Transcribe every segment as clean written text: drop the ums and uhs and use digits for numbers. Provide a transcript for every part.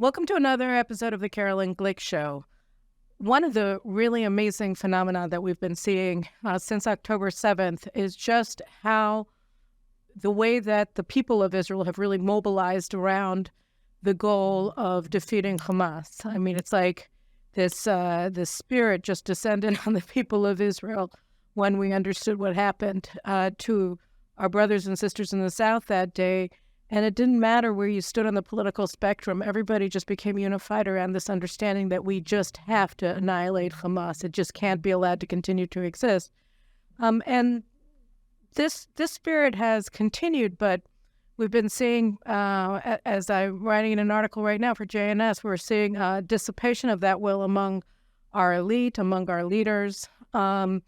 Welcome to another episode of the Caroline Glick Show. One of the really amazing phenomena that we've been seeing since October 7th is just how the way that the people of Israel have really mobilized around the goal of defeating Hamas. I mean, it's like this spirit just descended on the people of Israel when we understood what happened to our brothers and sisters in the South that day. And it didn't matter where you stood on the political spectrum. Everybody just became unified around this understanding that we just have to annihilate Hamas. It just can't be allowed to continue to exist. And this spirit has continued, but we've been seeing, as I'm writing in an article right now for JNS, we're seeing dissipation of that will among our elite, among our leaders. And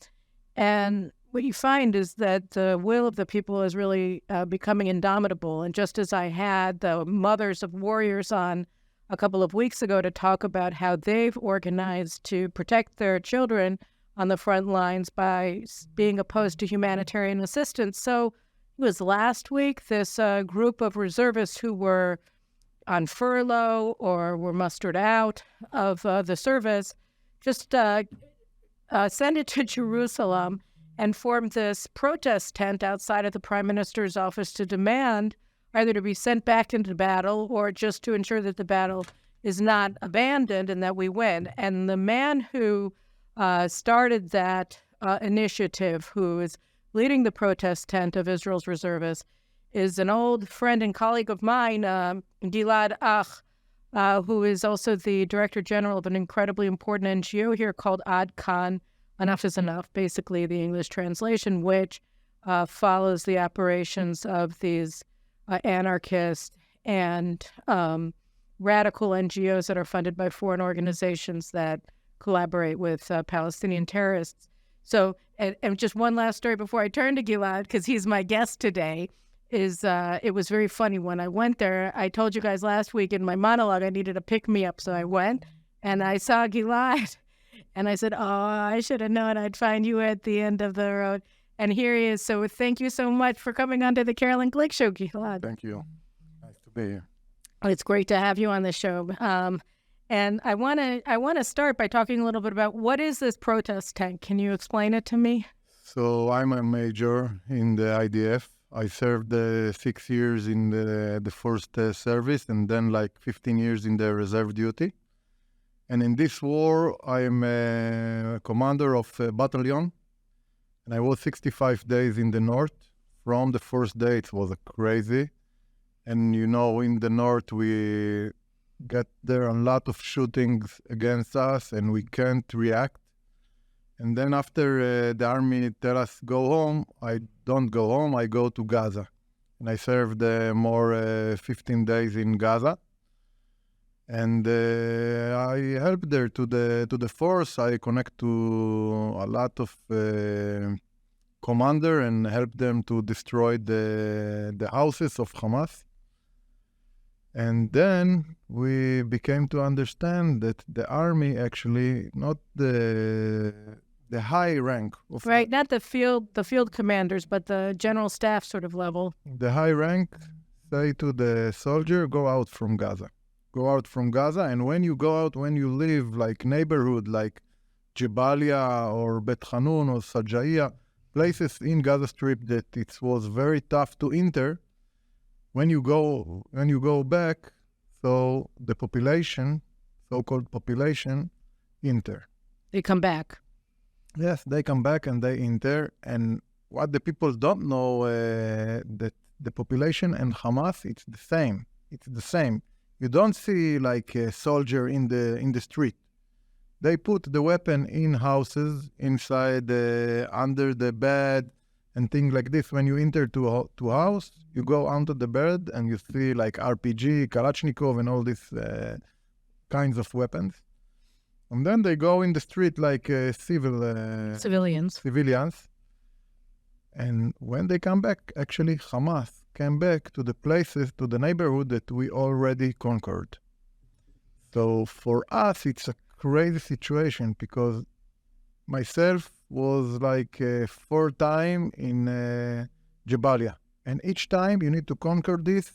what you find is that the will of the people is really becoming indomitable. And just as I had the mothers of warriors on a couple of weeks ago to talk about how they've organized to protect their children on the front lines by being opposed to humanitarian assistance. So it was last week, this group of reservists who were on furlough or were mustered out of the service just sent it to Jerusalem and formed this protest tent outside of the Prime Minister's office to demand either to be sent back into battle or just to ensure that the battle is not abandoned and that we win. And the man who started that initiative, who is leading the protest tent of Israel's reservists, is an old friend and colleague of mine, Gilad Ach, who is also the Director General of an incredibly important NGO here called Ad Kan. Enough is Enough, basically the English translation, which follows the operations of these anarchist and radical NGOs that are funded by foreign organizations that collaborate with Palestinian terrorists. So, and just one last story before I turn to Gilad, because he's my guest today, is it was very funny. When I went there, I told you guys last week in my monologue I needed a pick-me-up, so I went, and I saw Gilad. And I said, I should have known I'd find you at the end of the road. And here he is. So thank you so much for coming on to the Caroline Glick Show, Gilad. Thank you. Nice to be here. It's great to have you on the show. And I want to start by talking a little bit about what is this protest tent? Can you explain it to me? So I'm a major in the IDF. I served 6 years in the first service and then like 15 years in the reserve duty. And in this war, I am a commander of a battalion, and I was 65 days in the north. From the first day, it was crazy. And, you know, in the north, we get there a lot of shootings against us, and we can't react. And then after the army tell us go home, I don't go home, I go to Gaza. And I served more 15 days in Gaza. And I helped there to the force. I connect to a lot of commander and help them to destroy the houses of Hamas. And then we became to understand that the army actually not the high rank of right, not the field commanders, but the general staff sort of level. The high rank say to the soldier, go out from Gaza. Go out from Gaza, and when you go out, when you live like neighborhood like Jabalia or Bet Hanun or Sajaiya, places in Gaza Strip that it was very tough to enter, when you go back, so the population, so-called population, enter. They come back. Yes, they come back and they enter, and what the people don't know, that the population and Hamas, it's the same. It's the same. You don't see like a soldier in the street. They put the weapon in houses, inside, under the bed, and things like this. When you enter to a house, you go onto the bed and you see like RPG, Kalashnikov, and all these kinds of weapons. And then they go in the street like civilians. And when they come back, actually Hamas came back to the places, to the neighborhood that we already conquered. So for us, it's a crazy situation because myself was like 4 times in Jabalia. And each time you need to conquer this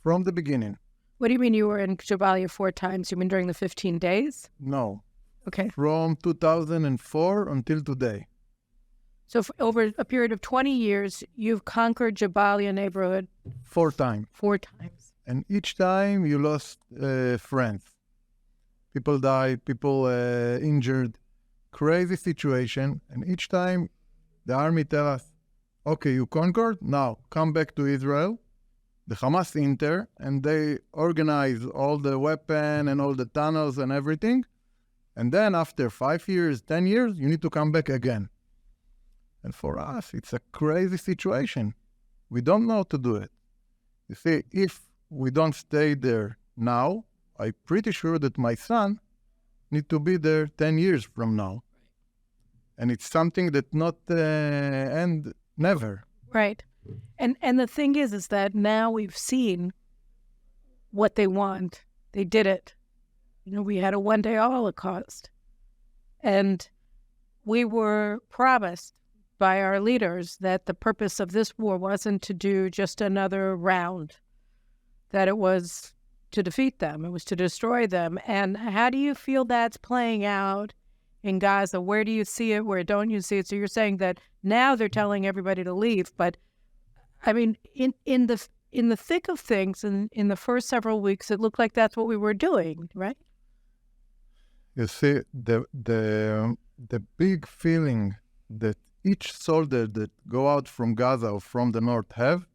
from the beginning. What do you mean you were in Jabalia 4 times? You mean during the 15 days? No, Okay. from 2004 until today. So over a period of 20 years, you've conquered Jabalia neighborhood 4 times. 4 times. And each time you lost friends. People died, people injured. Crazy situation. And each time the army tell us, okay, you conquered, now come back to Israel. The Hamas enter and they organize all the weapon and all the tunnels and everything. And then after 5 years, 10 years, you need to come back again. And for us, it's a crazy situation. We don't know how to do it. You see, if we don't stay there now, I'm pretty sure that my son need to be there 10 years from now. And it's something that not end never. Right. And the thing is that now we've seen what they want. They did it. You know, we had a one-day Holocaust. And we were promised by our leaders that the purpose of this war wasn't to do just another round, that it was to defeat them, it was to destroy them. And how do you feel that's playing out in Gaza? Where do you see it? Where don't you see it? So you're saying that now they're telling everybody to leave, but I mean, in the thick of things, in the first several weeks, it looked like that's what we were doing, right? You see, the big feeling that each soldier that go out from Gaza or from the north have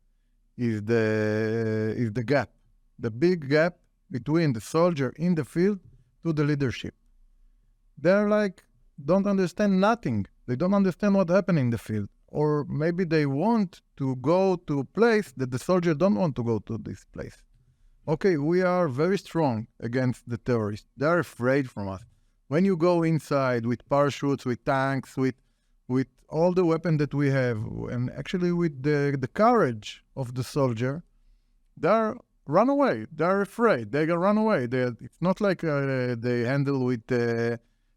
is the gap, the big gap between the soldier in the field to the leadership. They're like, don't understand nothing. They don't understand what happened in the field. Or maybe they want to go to a place that the soldier don't want to go to this place. Okay, we are very strong against the terrorists. They're afraid from us. When you go inside with parachutes, with tanks, with all the weapons that we have, and actually with the courage of the soldier, they're run away. They're afraid. They can run away. It's not like they handle with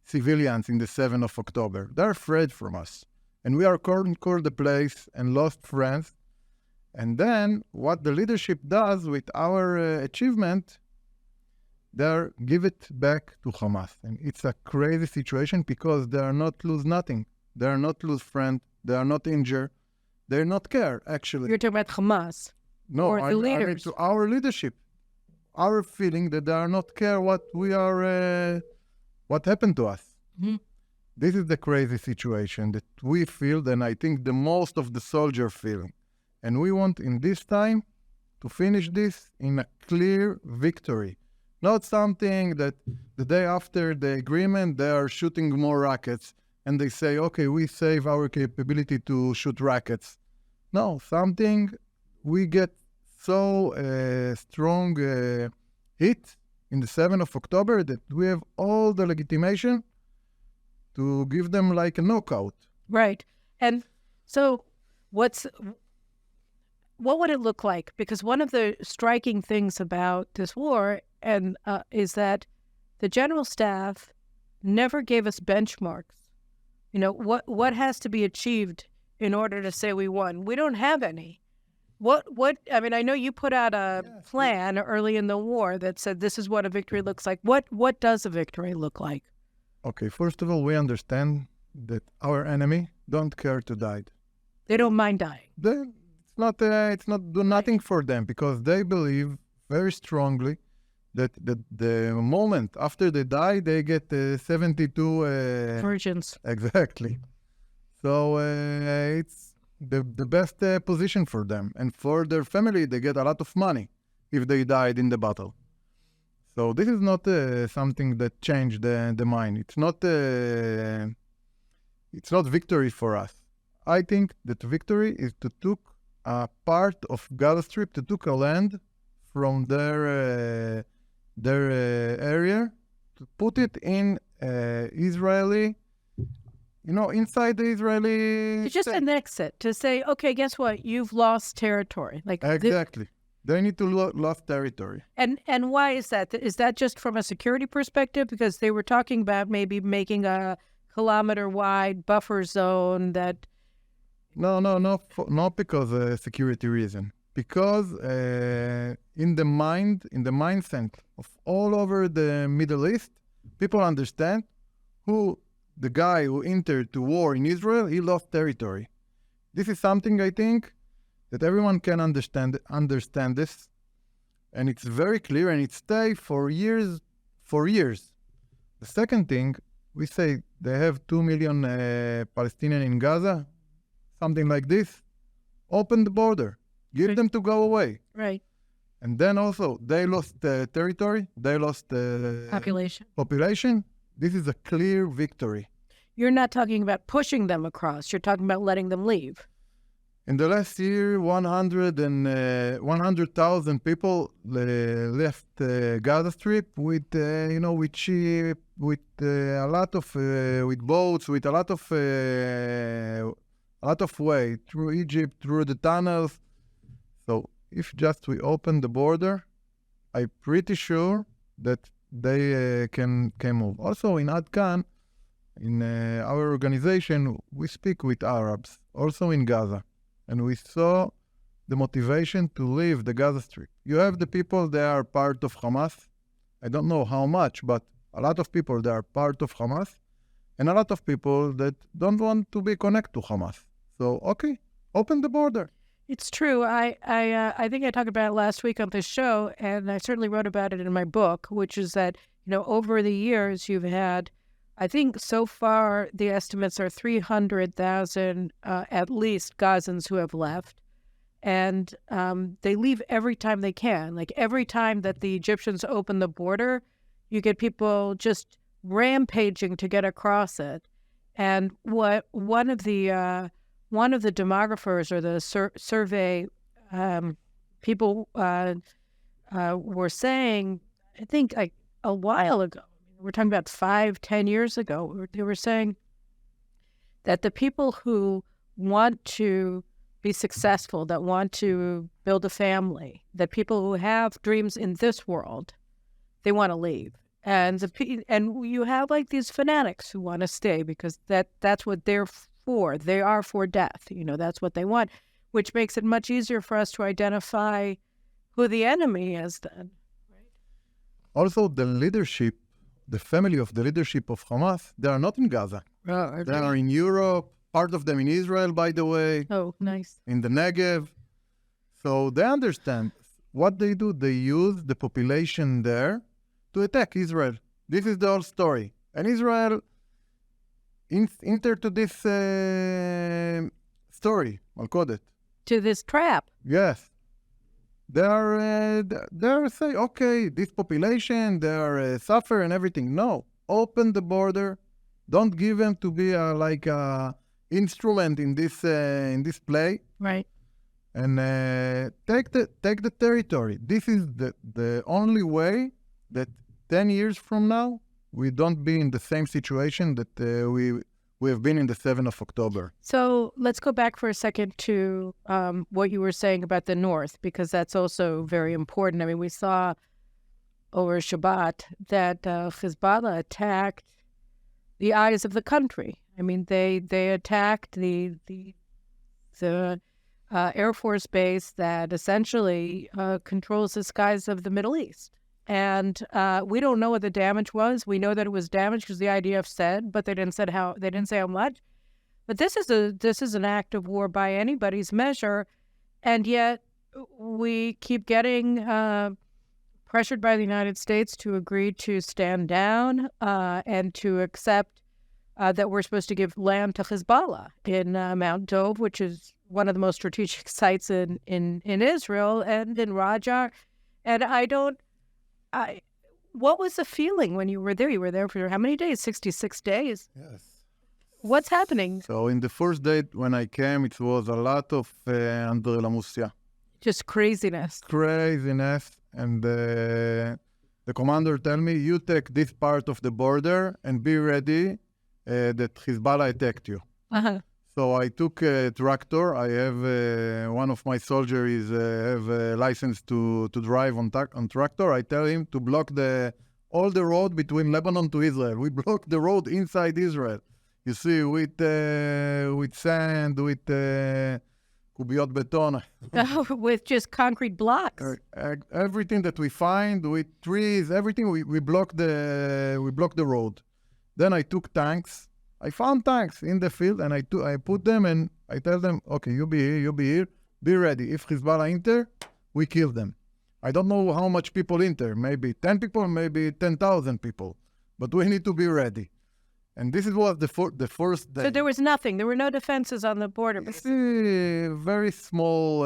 civilians in the 7th of October. They're afraid from us. And we are conquered the place and lost friends. And then what the leadership does with our achievement, they give it back to Hamas. And it's a crazy situation because they are not lose nothing. They are not lose friend. They are not injured. They not care, actually. You're talking about Hamas. No, or the leaders. I mean to our leadership. Our feeling that they are not care what we are, what happened to us. Mm-hmm. This is the crazy situation that we feel, and I think the most of the soldier feeling. And we want in this time to finish this in a clear victory. Not something that the day after the agreement, they are shooting more rockets and they say, okay, we save our capability to shoot rockets. No, something we get so strong hit in the 7th of October that we have all the legitimation to give them like a knockout. Right. And so what would it look like? Because one of the striking things about this war is that the general staff never gave us benchmarks. You know, what has to be achieved in order to say we won? We don't have any. I mean, I know you put out a plan early in the war that said this is what a victory looks like. What does a victory look like? Okay, first of all, we understand that our enemy don't care to die. They don't mind dying. It's not do nothing for them because they believe very strongly that the moment after they die, they get 72 virgins. Exactly. So it's the best position for them. And for their family, they get a lot of money if they died in the battle. So this is not something that changed the mind. It's not victory for us. I think that victory is to took a part of Gaza Strip, to took a land from their area, to put it in Israeli, inside the Israeli. To just annex it, to say, okay, guess what? You've lost territory. Like exactly. They need to lose territory. And why is that? Is that just from a security perspective? Because they were talking about maybe making a kilometer-wide buffer zone that... No, not because of security reason. because in the mindset of all over the Middle East, people understand the guy who entered to war in Israel, he lost territory. This is something I think that everyone can understand this, and it's very clear, and it stays for years. The second thing, we say they have 2 million Palestinians in Gaza, something like this. Open the border. Give them to go away. Right. And then also, they lost territory. They lost population. This is a clear victory. You're not talking about pushing them across. You're talking about letting them leave. In the last year, 100,000 people left Gaza Strip with cheap, with a lot of with boats, with a lot of way through Egypt, through the tunnels. So if just we open the border, I'm pretty sure that they can move. Also in Adkan, in our organization, we speak with Arabs, also in Gaza. And we saw the motivation to leave the Gaza Strip. You have the people that are part of Hamas. I don't know how much, but a lot of people that are part of Hamas, and a lot of people that don't want to be connected to Hamas. So, okay, open the border. It's true. I think I talked about it last week on this show, and I certainly wrote about it in my book, which is that, over the years you've had, I think so far the estimates are 300,000 at least Gazans who have left. And they leave every time they can. Like every time that the Egyptians open the border, you get people just rampaging to get across it. And what one of the demographers or the survey people were saying, I think like a while ago, we're talking about 5-10 years ago, they were saying that the people who want to be successful, that want to build a family, that people who have dreams in this world, they want to leave. And you have like these fanatics who want to stay because that's what they're for. They are for death. That's what they want, which makes it much easier for us to identify who the enemy is then. Right? Also, the leadership, the family of the leadership of Hamas, they are not in Gaza. They are in Europe, part of them in Israel, by the way. Oh, nice. In the Negev. So they understand what they do. They use the population there to attack Israel. This is the whole story. And Israel entered to this story, Malkodet. To this trap. Yes. They are say, okay, this population, they are suffer and everything. No, open the border. Don't give them to be like a instrument in this play. Right. And take the territory. This is the only way that 10 years from now we don't be in the same situation that we have been in the 7th of October. So let's go back for a second to what you were saying about the North, because that's also very important. I mean, we saw over Shabbat that Hezbollah attacked the eyes of the country. I mean, they attacked the Air Force base that essentially controls the skies of the Middle East. And we don't know what the damage was. We know that it was damage because the IDF said, but they didn't say how much. But this is an act of war by anybody's measure, and yet we keep getting pressured by the United States to agree to stand down and to accept that we're supposed to give land to Hezbollah in Mount Dov, which is one of the most strategic sites in Israel, and in Rajar. And what was the feeling when you were there? You were there for how many days? 66 days? Yes. What's happening? So in the first day when I came, it was a lot of Andrelamusia. Just craziness. And the commander tell me, you take this part of the border and be ready that Hezbollah attacked you. Uh-huh. So I took a tractor. I have one of my soldiers have a license to drive on tractor. I tell him to block all the road between Lebanon to Israel. We block the road inside Israel. You see, with sand, with קוביות beton. With just concrete blocks. Everything that we find with trees, everything, we block the road. Then I took tanks. I found tanks in the field, and I put them, and I tell them, okay, you be here, be ready. If Hezbollah enter, we kill them. I don't know how much people enter, maybe 10 people, maybe 10,000 people, but we need to be ready. And this was the first day. So there was nothing. There were no defenses on the border. It's a very small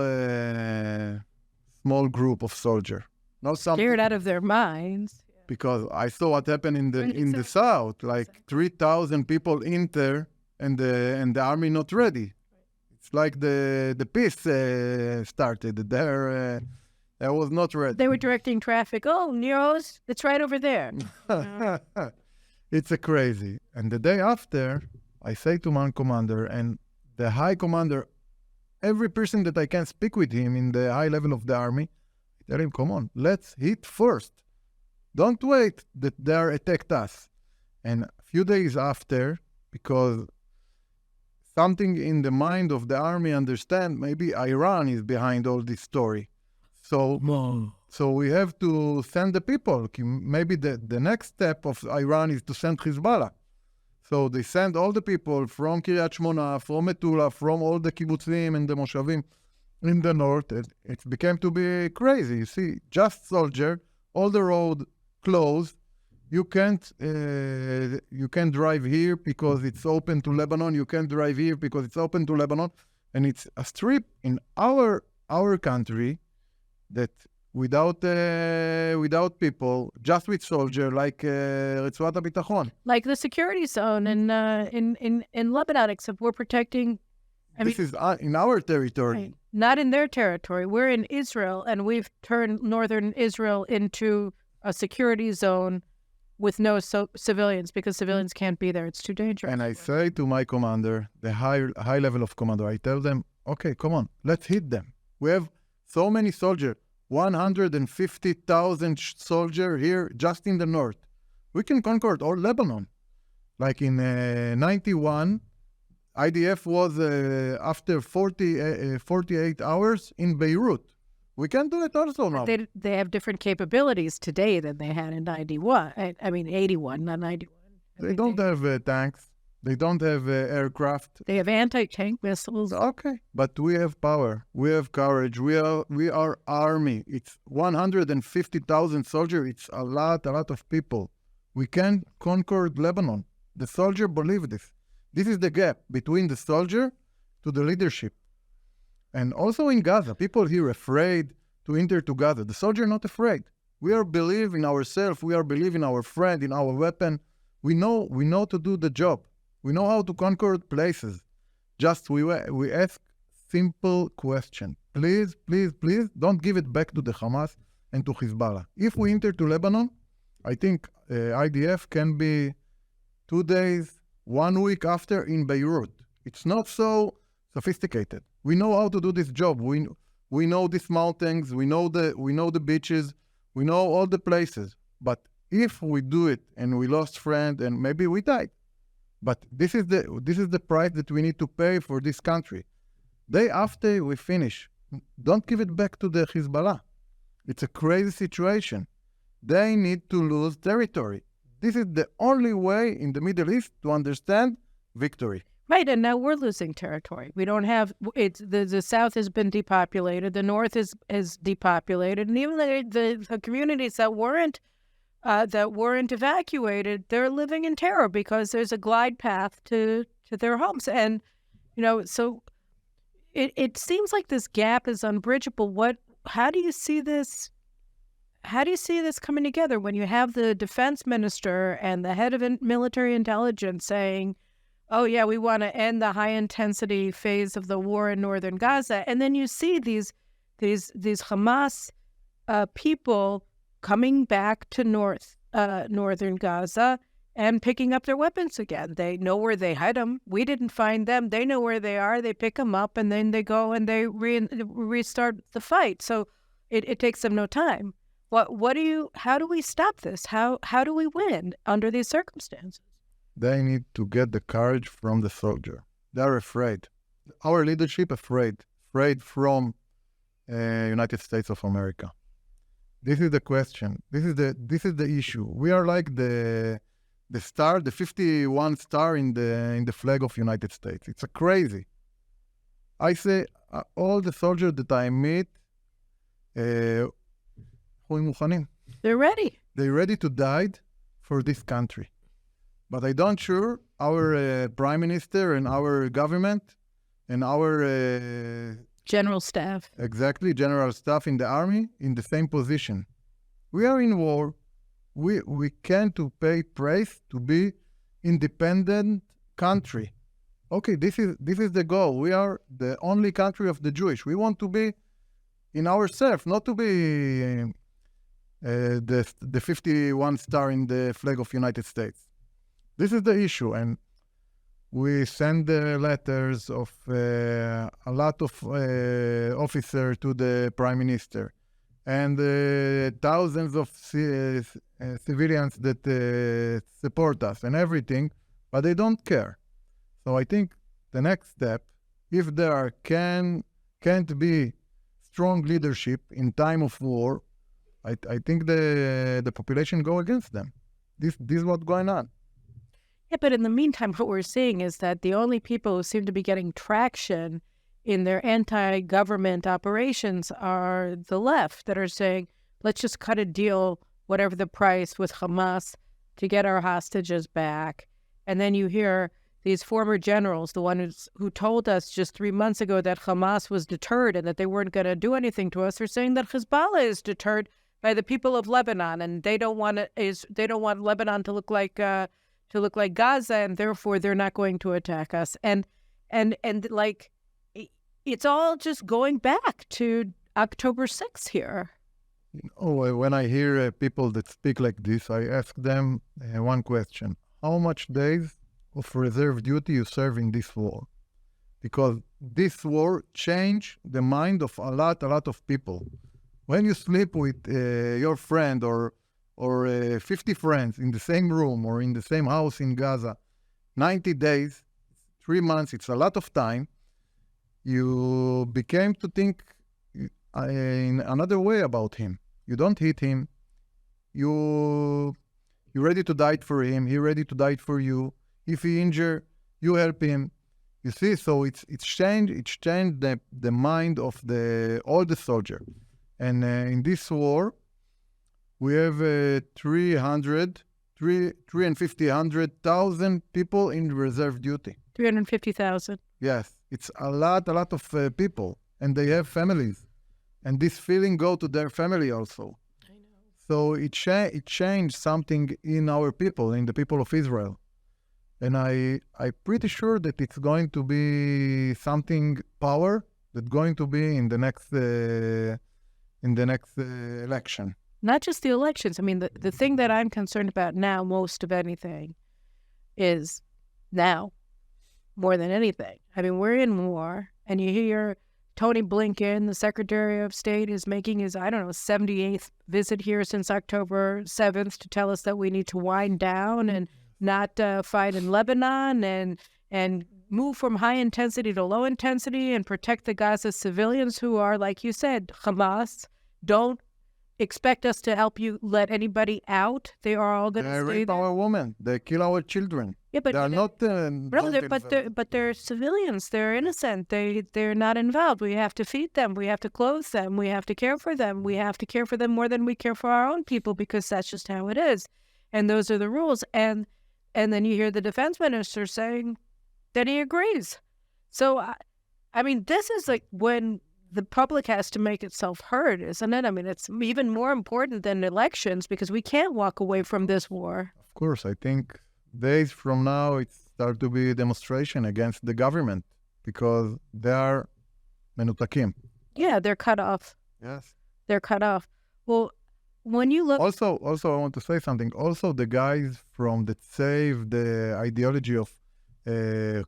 group of soldiers. Not something Scared out of their minds. because I saw what happened in the south. Like 3,000 people enter, and the army not ready. It's like the peace started. They was not ready. They were directing traffic. Oh, Nero's, it's right over there. It's a crazy. And the day after, I say to my commander and the high commander, every person that I can speak with him in the high level of the army, I tell him, come on, let's hit first. Don't wait that they are attacked us. And a few days after, because something in the mind of the army understand, maybe Iran is behind all this story. So we have to send the people. Maybe the next step of Iran is to send Hezbollah. So they send all the people from Kiryat Shmona, from Metula, from all the kibbutzim and the moshavim in the north. It became to be crazy. You see, just soldier, all the road closed. You can't drive here because it's open to Lebanon. You can't drive here because it's open to Lebanon. And it's a strip in our country that without people, just with soldier, like Ritzuat HaBitachon. Like the security zone in Lebanon, except we're protecting. This is in our territory. Right. Not in their territory. We're in Israel, and we've turned northern Israel into a security zone with no civilians, because civilians can't be there. It's too dangerous. And I say to my commander, the high level of commander, I tell them, okay, come on, let's hit them. We have so many soldiers, 150,000 soldiers here just in the north. We can conquer all Lebanon. Like in 91, IDF was after 48 hours in Beirut. We can do it also now. They have different capabilities today than they had in 91. I mean, 81, not 91. They don't have tanks. They don't have aircraft. They have anti-tank missiles. Okay, but we have power. We have courage. We are army. It's 150,000 soldiers. It's a lot of people. We can conquer Lebanon. The soldier believe this. This is the gap between the soldier to the leadership. And also in Gaza, people here afraid to enter to Gaza. The soldier not afraid. We are believe in ourselves. We are believe in our friend, in our weapon. We know to do the job. We know how to conquer places. Just we ask simple question. Please, don't give it back to the Hamas and to Hezbollah. If we enter to Lebanon, I think IDF can be 2 days, 1 week after in Beirut. It's not so sophisticated. We know how to do this job. We know these mountains. We know the beaches. We know all the places. But if we do it and we lost friend and maybe we died, but this is the price that we need to pay for this country. Day after we finish, don't give it back to the Hezbollah. It's a crazy situation. They need to lose territory. This is the only way in the Middle East to understand victory. Right, and now we're losing territory. We don't have the south has been depopulated, the north is depopulated, and even the communities that weren't evacuated, they're living in terror because there's a glide path to their homes. And, so it seems like this gap is unbridgeable. How do you see this? How do you see this coming together when you have the defense minister and the head of military intelligence saying, oh, yeah, we want to end the high-intensity phase of the war in northern Gaza, and then you see these Hamas people coming back to northern Gaza and picking up their weapons again. They know where they hid them. We didn't find them. They know where they are. They pick them up, and then they go and they restart the fight. So it takes them no time. How do we stop this? How do we win under these circumstances? They need to get the courage from the soldier. They're afraid. Our leadership afraid afraid from United States of America? This is the question. This is the issue. We are like the star, the 51 star in the flag of United States. It's crazy. I say all the soldiers that I meet, they're ready. They're ready to die for this country. But I don't sure our prime minister and our government and our general staff. Exactly, general staff in the army in the same position. We are in war. We can't to pay price to be independent country. Okay, this is the goal. We are the only country of the Jewish. We want to be in ourselves, not to be the 51 star in the flag of United States. This is the issue, and we send letters of a lot of officers to the prime minister, and thousands of civilians that support us and everything, but they don't care. So I think the next step, if there can't be strong leadership in time of war, I think the population go against them. This is what's going on. Yeah, but in the meantime, what we're seeing is that the only people who seem to be getting traction in their anti-government operations are the left that are saying, let's just cut a deal, whatever the price, with Hamas to get our hostages back. And then you hear these former generals, the ones who told us just 3 months ago that Hamas was deterred and that they weren't going to do anything to us, are saying that Hezbollah is deterred by the people of Lebanon, and they don't want Lebanon to look like Gaza, and therefore they're not going to attack us. And like, it's all just going back to October 6th here. When I hear people that speak like this, I ask them one question: how much days of reserve duty you serve in this war? Because this war changed the mind of a lot of people. When you sleep with your friend or 50 friends in the same room or in the same house in Gaza, 90 days, 3 months, it's a lot of time. You became to think in another way about him. You don't hit him. You're ready to die for him. He's ready to die for you. If he injured, you help him. You see, so it's changed the mind of all the soldiers. And in this war, we have 350,000 people in reserve duty. 350,000. Yes, it's a lot of people, and they have families, and this feeling go to their family also. I know. So it changed something in our people, in the people of Israel, and I'm pretty sure that it's going to be something power that's going to be in the next election. Not just the elections. I mean, the thing that I'm concerned about now, most of anything, is now, more than anything. I mean, we're in war, and you hear Tony Blinken, the Secretary of State, is making his, 78th visit here since October 7th to tell us that we need to wind down and not fight in Lebanon and move from high intensity to low intensity and protect the Gaza civilians who are, like you said, Hamas. Don't expect us to help you let anybody out. They are all going to stay rape there. our women. They kill our children. Yeah, but they are not. But they're civilians. They're innocent. They're not involved. We have to feed them. We have to clothe them. We have to care for them. We have to care for them more than we care for our own people, because that's just how it is. And those are the rules. And then you hear the defense minister saying that he agrees. So, I mean, this is like when the public has to make itself heard, isn't it? I mean, it's even more important than elections, because we can't walk away from this war. Of course, I think days from now it starts to be a demonstration against the government, because they are menutakim. Yeah, they're cut off. Yes. They're cut off. Well, when you look... Also, I want to say something. Also, the guys from that save the ideology of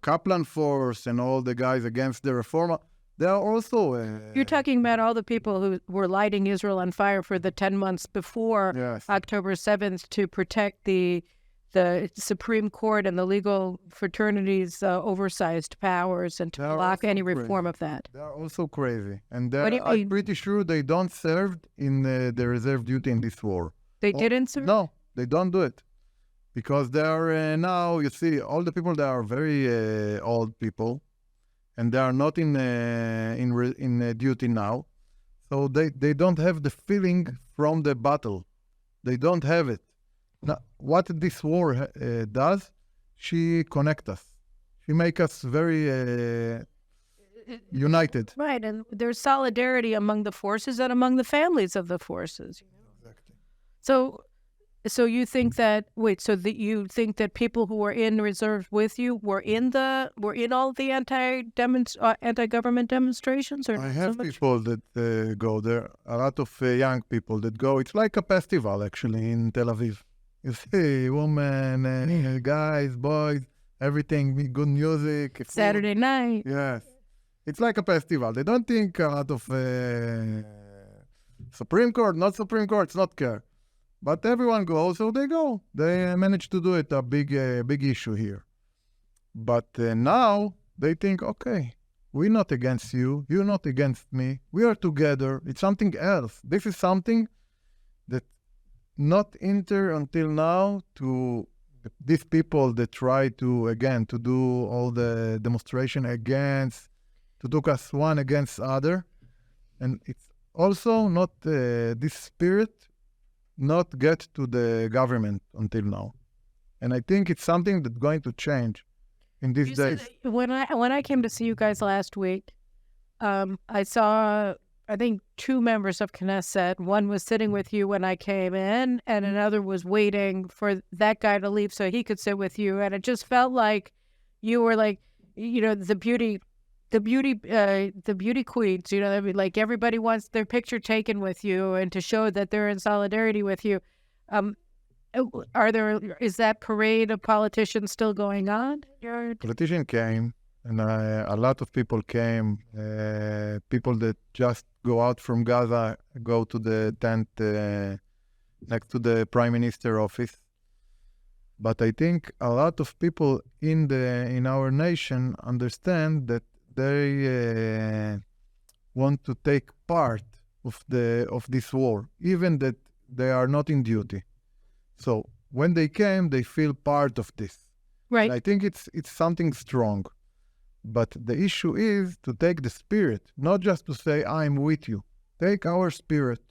Kaplan Force and all the guys against the Reforma, they are also... You're talking about all the people who were lighting Israel on fire for the 10 months before yes. October 7th to protect the the Supreme Court and the legal fraternities oversized powers and to block any reform of that. They are also crazy. And What do you mean? I'm pretty sure they don't serve in the reserve duty in this war. They didn't, sir? No, they don't do it. Because they are now, you see, all the people that are very old people, and they are not in duty now. So they don't have the feeling from the battle. They don't have it. Now, what this war does, she connects us. She makes us very united. Right, and there's solidarity among the forces and among the families of the forces. Exactly. So you think that you think that people who were in reserve with you were in all the anti-government demonstrations, or I have people that go there. A lot of young people that go. It's like a festival actually in Tel Aviv. You see, women, guys, boys, everything, good music. Saturday night. Yes, it's like a festival. They don't think a lot of Supreme Court, not Supreme Court. It's not care. But everyone goes, so they go. They manage to do it, a big issue here. But now they think, okay, we're not against you. You're not against me. We are together. It's something else. This is something that not enter until now to these people that try to, again, to do all the demonstration against, to take us one against other. And it's also not this spirit not get to the government until now. And I think it's something that's going to change in these days. When I came to see you guys last week, I saw, I think, 2 members of Knesset. One was sitting with you when I came in, and another was waiting for that guy to leave so he could sit with you. And it just felt like you were like, the beauty queens, I mean, like everybody wants their picture taken with you and to show that they're in solidarity with you. Is that parade of politicians still going on? Politician came, and a lot of people came. People that just go out from Gaza, go to the tent next to the Prime Minister office. But I think a lot of people in our nation understand that they want to take part of this war, even that they are not in duty. So when they came, they feel part of this. Right. And I think it's something strong. But the issue is to take the spirit, not just to say, I'm with you. Take our spirit,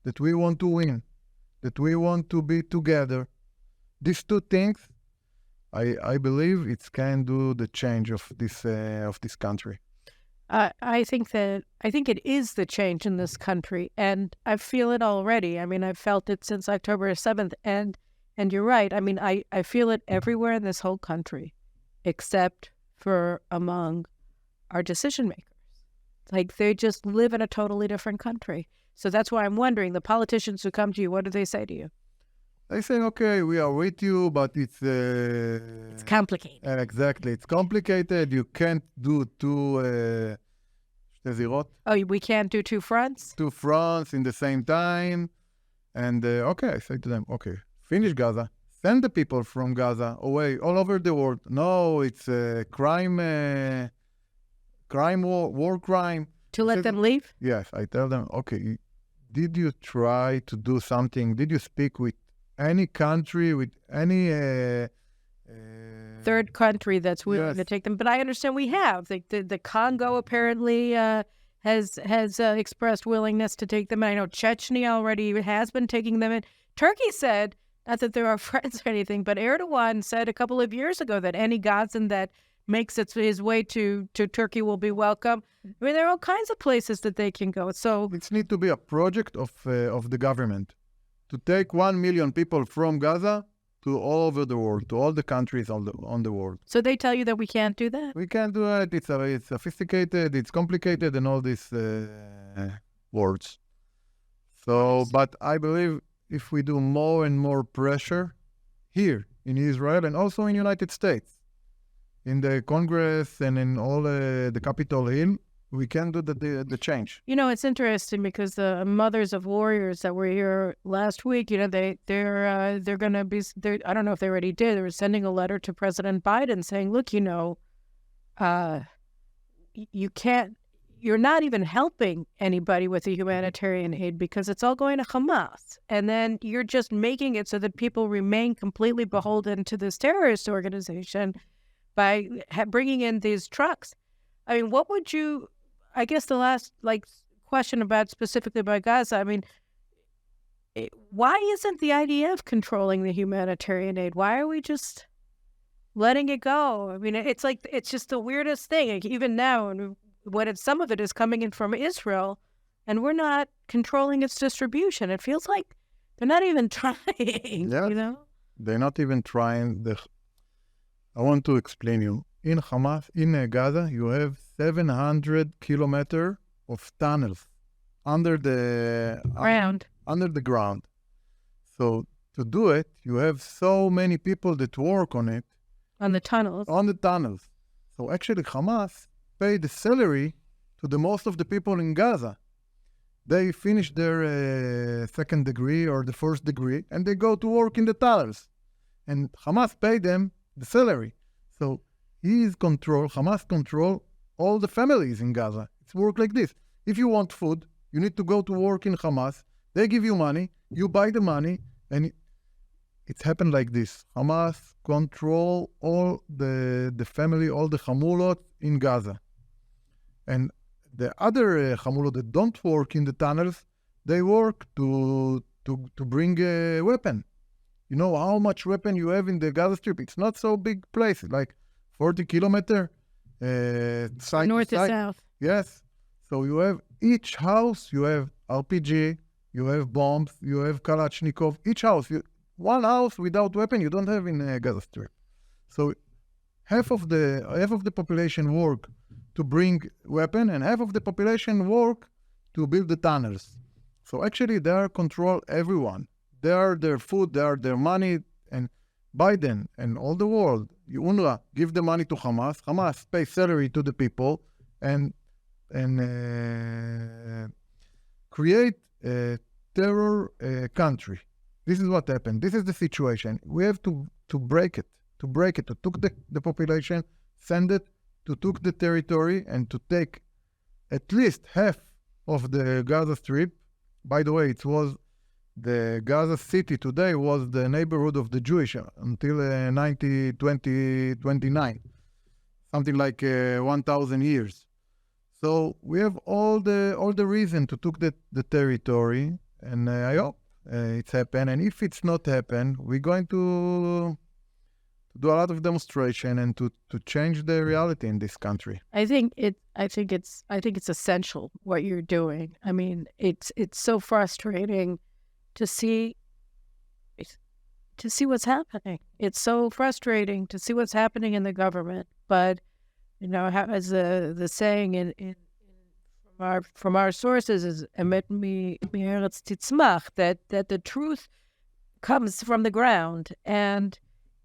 that we want to win, that we want to be together. These 2 things, I believe it can do the change of this country. I think it is the change in this country, and I feel it already. I mean, I've felt it since October 7th, and you're right. I mean, I feel it everywhere in this whole country, except for among our decision makers. Like, they just live in a totally different country. So that's why I'm wondering, the politicians who come to you, what do they say to you? They say, okay, we are with you, but it's complicated. Exactly. It's complicated. You can't do 2 זירות. Oh, we can't do 2 fronts? 2 fronts in the same time. And, okay, I say to them, okay, finish Gaza. Send the people from Gaza away all over the world. No, it's war crime. To let them leave? Yes, I tell them, okay, did you try to do something? Did you speak with any country, with any third country that's willing to take them? But I understand we have. The Congo apparently has expressed willingness to take them. I know Chechnya already has been taking them in. Turkey said, not that there are friends or anything, but Erdogan said a couple of years ago that any Gazan that makes his way to Turkey will be welcome. I mean, there are all kinds of places that they can go. So it needs to be a project of the government to take 1 million people from Gaza to all over the world, to all the countries on the world. So they tell you that we can't do that? We can't do it. It's sophisticated, it's complicated, and all these words. So, but I believe if we do more and more pressure here in Israel and also in United States, in the Congress and in all the Capitol Hill, we can do the change. You know, it's interesting because the mothers of warriors that were here last week, you know, they're going to be. I don't know if they already did. They were sending a letter to President Biden saying, "Look, you know, you can't. You're not even helping anybody with the humanitarian aid because it's all going to Hamas, and then you're just making it so that people remain completely beholden to this terrorist organization by bringing in these trucks." I mean, what would you? I guess the last question about specifically about Gaza. I mean, why isn't the IDF controlling the humanitarian aid? Why are we just letting it go? I mean, it's just the weirdest thing. Like, even now, when some of it is coming in from Israel, and we're not controlling its distribution. It feels like they're not even trying. Yes, you know, they're not even trying. I want to explain you. In Hamas, in Gaza, you have 700 kilometers of tunnels under the ground. So to do it, you have so many people that work on it. On the tunnels. So actually, Hamas pay the salary to the most of the people in Gaza. They finish their second degree or the first degree, and they go to work in the tunnels. And Hamas pay them the salary. So Hamas control all the families in Gaza. It's work like this. If you want food, you need to go to work in Hamas. They give you money, you buy the money, and it's happened like this. Hamas control all the family, all the Hamulot in Gaza. And the other Hamulot that don't work in the tunnels, they work to bring a weapon. You know how much weapon you have in the Gaza Strip? It's not so big place, like 40 kilometers. North to south. Yes. So you have each house, you have RPG, you have bombs, you have Kalashnikov. Each house, one house without weapon, you don't have in Gaza Strip. So half of the population work to bring weapon, and half of the population work to build the tunnels. So actually, they control everyone. They are their food, they are their money, and Biden and all the world, UNRWA, give the money to Hamas. Hamas pay salary to the people and create a terror country. This is what happened. This is the situation. We have to break it. To took the population, send it, to took the territory, and to take at least half of the Gaza Strip. By the way, it was the Gaza city today was the neighborhood of the Jewish until 2029, something like 1,000 years. So we have all the reason to took the territory, and I hope it's happened. And if it's not happened, we're going to do a lot of demonstration and to change the reality in this country. I think it's essential what you're doing. I mean, it's so frustrating to see what's happening. It's so frustrating to see what's happening in the government. But you know, as the saying from our sources is "Emet mi'eretz titzmach," that the truth comes from the ground. And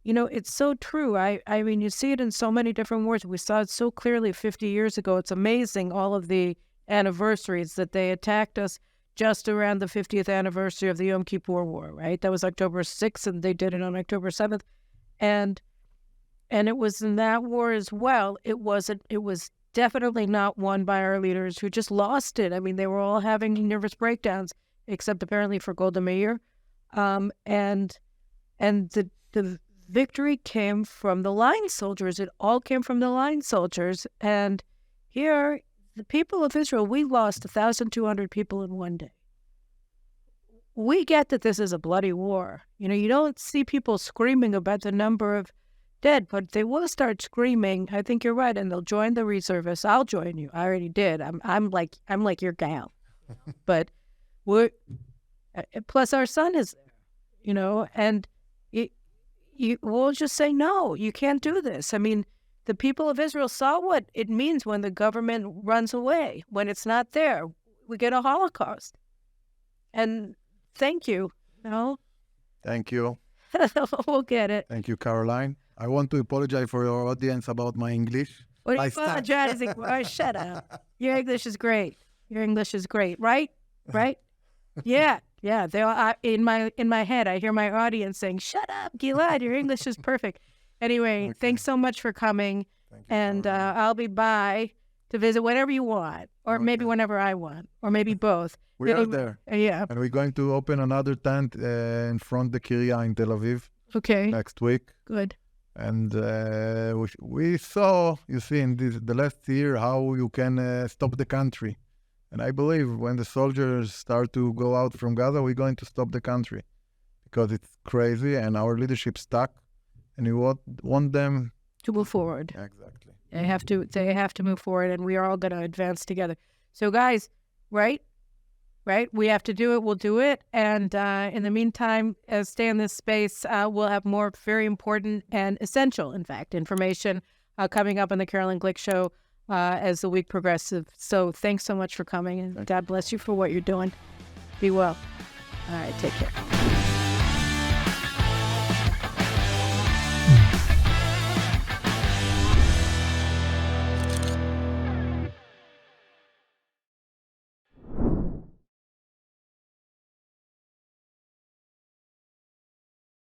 you know, it's so true. I mean, you see it in so many different words. We saw it so clearly 50 years ago. It's amazing, all of the anniversaries that they attacked us just around the 50th anniversary of the Yom Kippur War, right? That was October 6th, and they did it on October 7th. And it was in that war as well. It was definitely not won by our leaders who just lost it. I mean, they were all having nervous breakdowns, except apparently for Golda Meir. And the victory came from the line soldiers. It all came from the line soldiers. And here, the people of Israel, we lost 1,200 people in one day. We get that this is a bloody war. You know, you don't see people screaming about the number of dead, but they will start screaming. I think you're right, and they'll join the reservists. I'll join you. I already did. I'm like your gal. But plus our son is there, you know, and we'll just say, no, you can't do this. I mean, the people of Israel saw what it means when the government runs away, when it's not there. We get a Holocaust. And thank you. No? Thank you. We'll get it. Thank you, Caroline. I want to apologize for your audience about my English. What are you I start. apologizing for? Oh, shut up. Your English is great. Your English is great, right? Right? Yeah. They all, in my head, I hear my audience saying, "Shut up, Gilad. Your English is perfect." Anyway, Okay. Thanks so much for coming, Thank you, and Caroline. I'll be by to visit whenever you want, or maybe Okay. whenever I want, or maybe both. We are there. Yeah. And we're going to open another tent in front the Kiryat in Tel Aviv Okay. next week. Good. And we saw, you see, in the last year, how you can stop the country. And I believe when the soldiers start to go out from Gaza, we're going to stop the country because it's crazy and our leadership stuck. And we want them To move forward. exactly. They have to move forward, and we are all going to advance together. So, guys, right? We have to do it. We'll do it. And in the meantime, stay in this space. We'll have more very important and essential, in fact, information coming up on the Caroline Glick Show as the week progresses. So thanks so much for coming, and God bless you for what you're doing. Be well. All right, take care.